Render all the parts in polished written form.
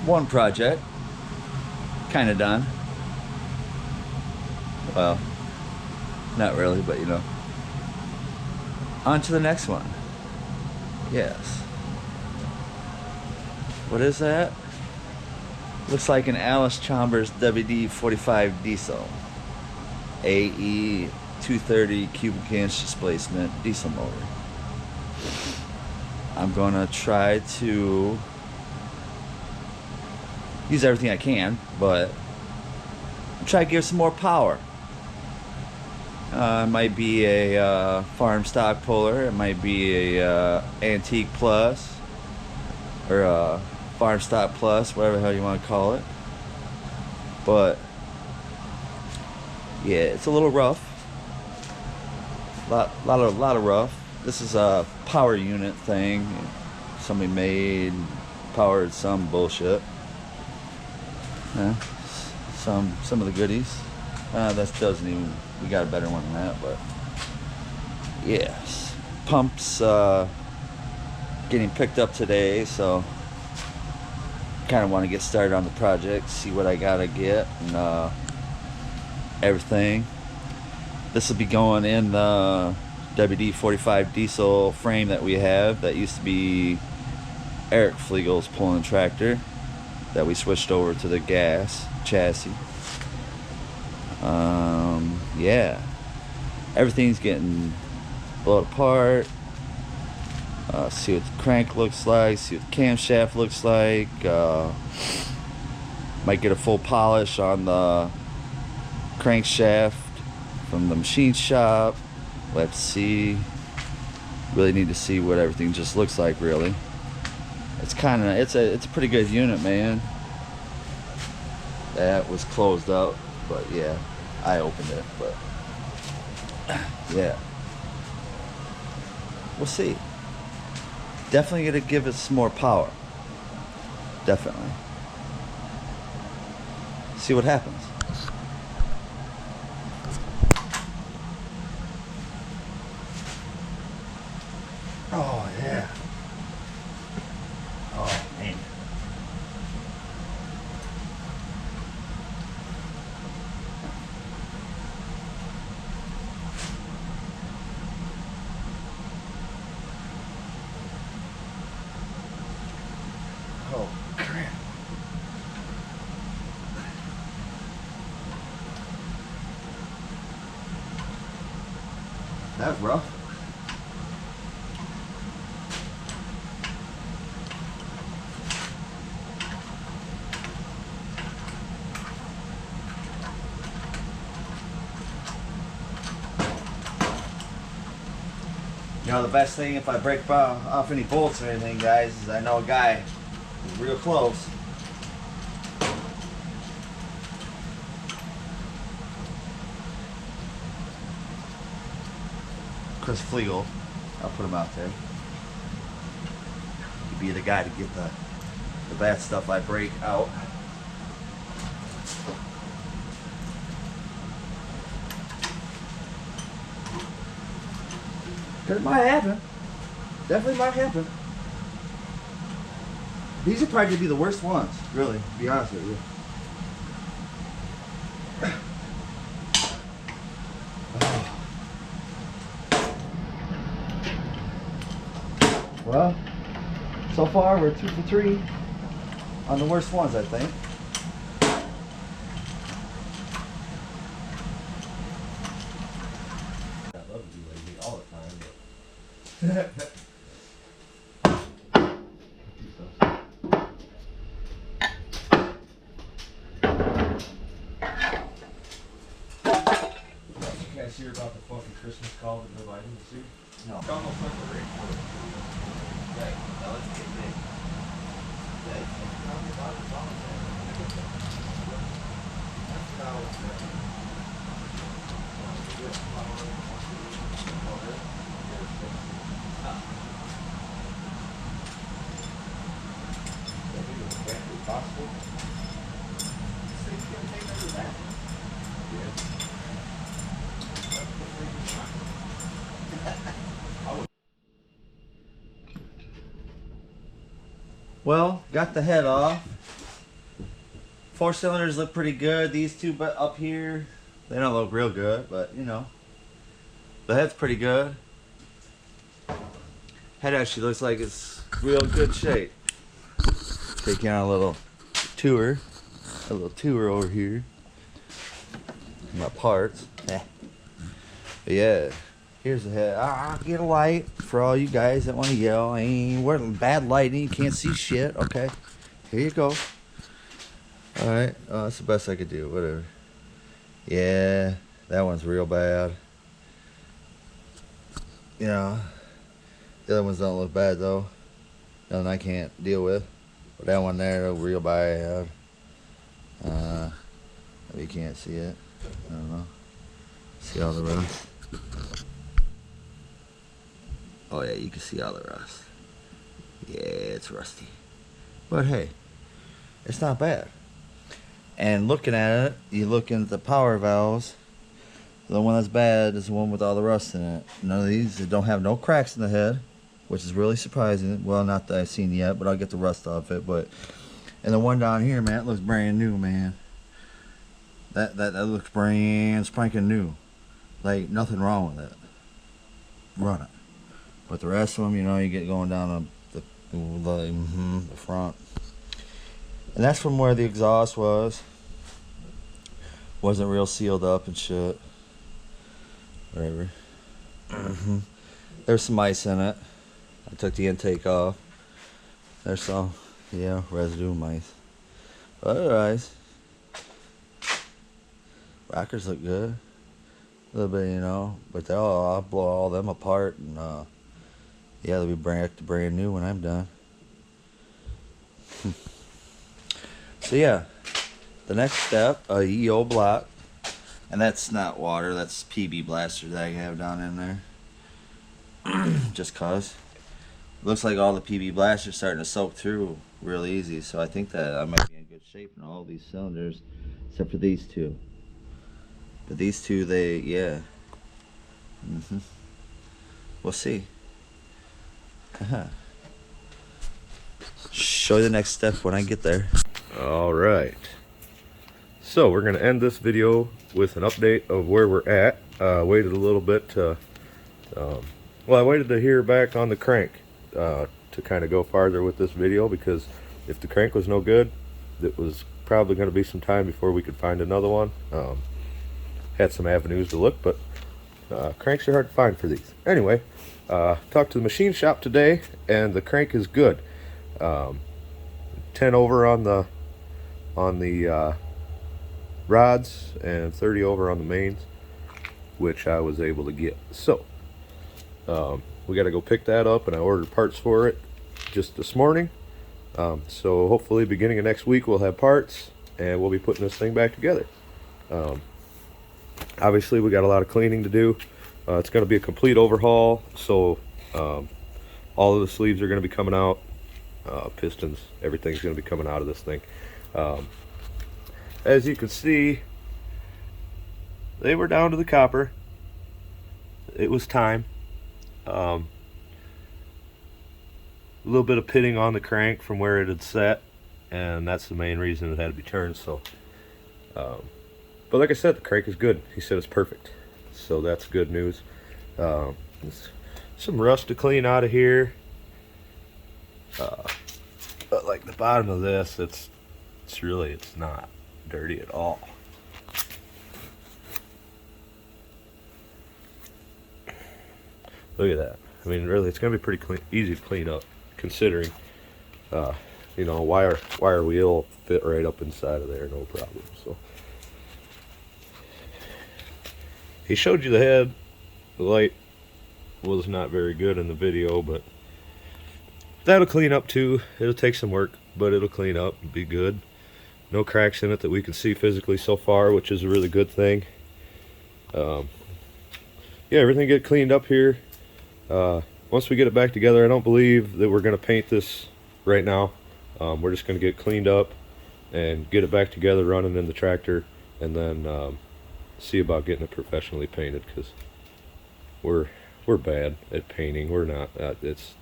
one project kind of done. Well, not really, but you know. On to the next one. Yes. What is that? Looks like an Alice Chalmers WD-45 diesel. AE 230 cubic inch displacement diesel motor. I'm gonna try to use everything I can, but try to give some more power. It might be a farm stock puller, it might be a antique plus, or a farm stock plus, whatever the hell you want to call it. But yeah, it's a little rough. Lot of rough. This is a power unit thing. Somebody made, powered some bullshit. Some of the goodies. That doesn't even. We got a better one than that, but yes, pumps getting picked up today, so kind of want to get started on the project, see what I gotta get and everything. This will be going in the WD-45 diesel frame that we have that used to be Eric Fliegel's pulling tractor that we switched over to the gas chassis. Yeah, everything's getting blown apart. See what the crank looks like, see what the camshaft looks like. Might get a full polish on the crankshaft from the machine shop. We'll have to see. Really need to see what everything just looks like, really. It's a pretty good unit, man. That was closed up, but yeah, I opened it, but yeah, we'll see. Definitely gonna give it some more power. Definitely. See what happens. Oh yeah. Oh man. Oh crap. That was rough. You know, the best thing if I break off any bolts or anything, guys, is I know a guy who's real close. Chris Flegel, I'll put him out there. He'd be the guy to get the bad stuff I break out. It might happen. Definitely might happen. These are probably going to be the worst ones, really, to be honest with you. Well, so far we're 2 for 3 on the worst ones, I think. I love to be lazy all the time, but you guys hear about the fucking Christmas call that nobody didn't see? No. It's almost like a rainforest. Right. Now let's get big. Well, got the head off. 4 cylinders look pretty good. These two, but up here, they don't look real good, but you know, the head's pretty good. Head actually looks like it's real good shape. Taking on a little tour over here. My parts. But yeah, here's the head. I'll get a light for all you guys that want to yell. I ain't wearing bad lighting. You can't see shit. Okay, here you go. All right, that's the best I could do. Whatever. Yeah, that one's real bad. You know, the other ones don't look bad though. Nothing I can't deal with. But that one there, real bad. Maybe you can't see it. I don't know. See all the rust? Oh yeah, you can see all the rust. Yeah, it's rusty. But hey, it's not bad. And looking at it, you look into the power valves. The one that's bad is the one with all the rust in it. None of these, they don't have no cracks in the head, which is really surprising. Well, not that I've seen yet, but I'll get the rust off it. But and the one down here, man, it looks brand new, man. That looks brand spanking new. Like nothing wrong with it. Run it. But the rest of them, you know, you get going down the front. And that's from where the exhaust was. Wasn't real sealed up and shit. Whatever. There's some ice in it. I took the intake off. There's some, yeah, residue of ice. But otherwise, rockers look good. A little bit, you know, but I'll blow all them apart and yeah, they'll be brand new when I'm done. So yeah, the next step, a EO block, and that's not water, that's PB blaster that I have down in there. Just cause looks like all the PB blasters starting to soak through real easy, so I think that I might be in good shape in all these cylinders except for these two. But these two, they, yeah. We'll see. Show you the next step when I get there. Alright. So we're going to end this video with an update of where we're at. Waited a little bit to, well, I waited to hear back on the crank to kind of go farther with this video, because if the crank was no good, it was probably going to be some time before we could find another one. Had some avenues to look, but cranks are hard to find for these. Anyway, talked to the machine shop today, and the crank is good. 10 over on the rods and 30 over on the mains, which I was able to get. So we got to go pick that up, and I ordered parts for it just this morning. So hopefully beginning of next week we'll have parts, and we'll be putting this thing back together. Obviously we got a lot of cleaning to do. It's going to be a complete overhaul, so all of the sleeves are going to be coming out, pistons, everything's going to be coming out of this thing. As you can see, they were down to the copper. It was time. A little bit of pitting on the crank from where it had set, and that's the main reason it had to be turned. So but like I said, the crank is good. He said it's perfect, so that's good news. Some rust to clean out of here, but like the bottom of this, it's not dirty at all. Look at that. I mean, really, it's gonna be pretty easy to clean up, considering you know, wire wheel fit right up inside of there, no problem. So he showed you the head. The light was not very good in the video, but that'll clean up too. It'll take some work, but it'll clean up and be good. No cracks in it that we can see physically so far, which is a really good thing. Yeah, everything get cleaned up here. Once we get it back together, I don't believe that we're going to paint this right now. We're just going to get cleaned up and get it back together running in the tractor, and then see about getting it professionally painted, because we're bad at painting. We're not. It's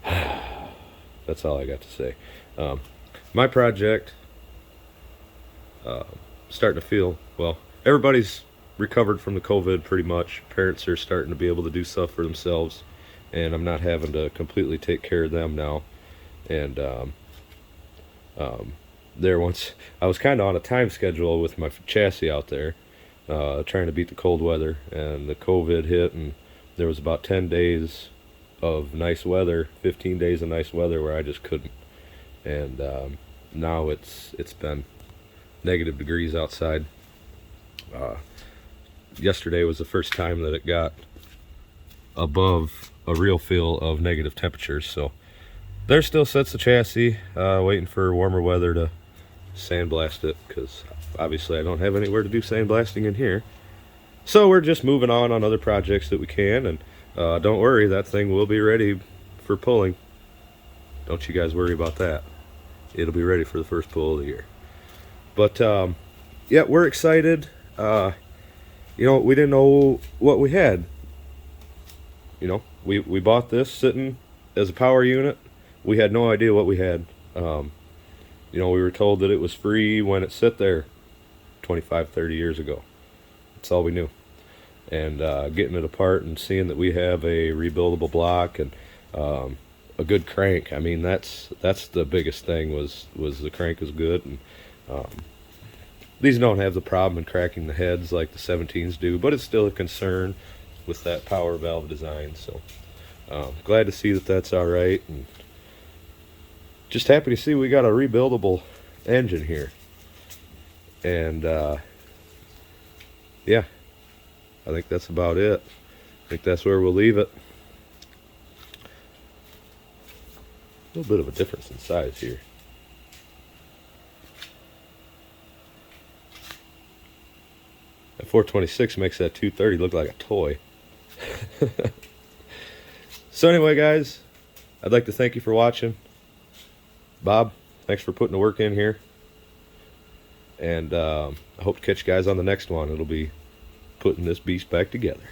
that's all I got to say. my project, starting to feel, well, everybody's recovered from the COVID pretty much. Parents are starting to be able to do stuff for themselves, and I'm not having to completely take care of them now. And there once I was kind of on a time schedule with my chassis out there, trying to beat the cold weather, and the COVID hit, and there was about 10 days of nice weather, 15 days of nice weather where I just couldn't. And now it's been negative degrees outside. Yesterday was the first time that it got above a real feel of negative temperatures. So there still sits the chassis, waiting for warmer weather to sandblast it, because obviously I don't have anywhere to do sandblasting in here. So we're just moving on other projects that we can, and don't worry, that thing will be ready for pulling. Don't you guys worry about that. It'll be ready for the first pull of the year. But yeah, we're excited. You know, we didn't know what we had. You know, we bought this sitting as a power unit. We had no idea what we had. You know, we were told that it was free when it sat there 25, 30 years ago. That's all we knew. And getting it apart and seeing that we have a rebuildable block and a good crank. I mean, that's the biggest thing, was the crank is good. And these don't have the problem in cracking the heads like the 17s do, but it's still a concern with that power valve design. So glad to see that that's all right, and just happy to see we got a rebuildable engine here. And yeah, I think that's about it. I think that's where we'll leave it. A little bit of a difference in size here. That 426 makes that 230 look like a toy. So anyway, guys, I'd like to thank you for watching. Bob, thanks for putting the work in here. And I hope to catch you guys on the next one. It'll be putting this beast back together.